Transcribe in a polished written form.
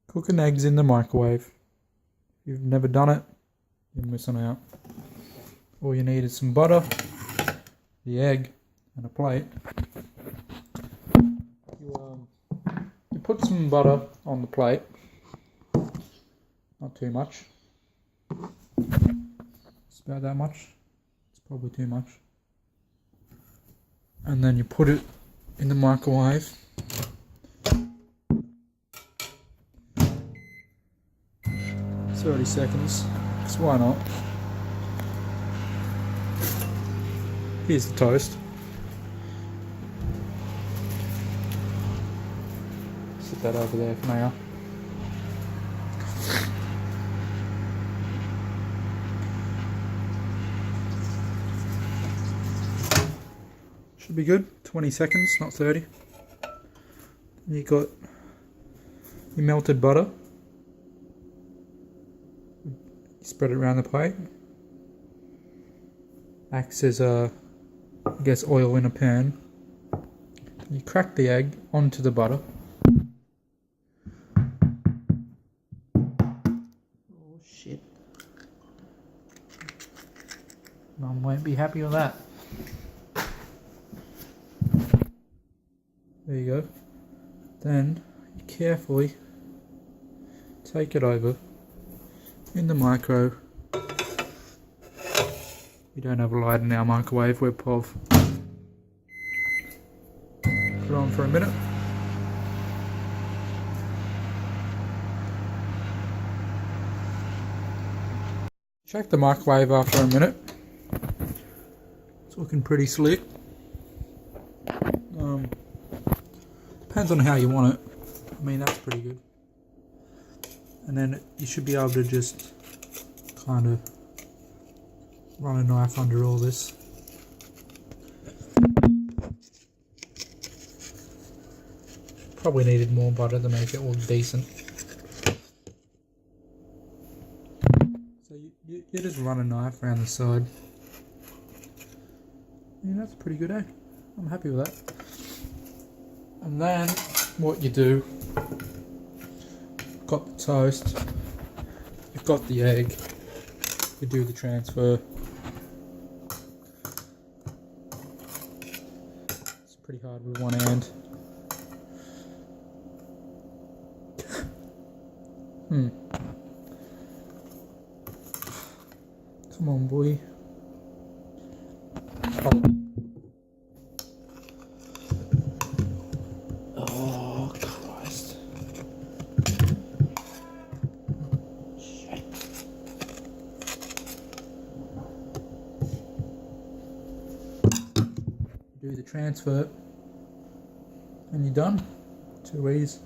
Cooking eggs in the microwave. If you've never done it, you're missing out. All you need is some butter, the egg, and a plate. You put some butter on the plate. Not too much. It's about that much. It's probably too much. And then you put it in the microwave. It's 30 seconds, because why not? Here's the toast. Sit that over there for now. Should be good. 20 seconds, not 30. You got your melted butter. Spread it around the plate. Acts as I guess oil in a pan. You crack the egg onto the butter. Oh shit. Mum won't be happy with that. There you go. Then you carefully take it over in the micro. We don't have a light in our microwave, we're POV. Put it on for a minute. Check the microwave after a minute. It's looking pretty slick. Depends on how you want it. I mean, that's pretty good. And then you should be able to just kind of run a knife under all this. Probably needed more butter to make it look decent. So you just run a knife around the side. Yeah, that's pretty good, eh? I'm happy with that. And then what you do, got the toast, you've got the egg, you do the transfer. It's pretty hard with one hand. Come on, boy. Oh, Christ. Shit. Do the transfer and you're done. 2 E's.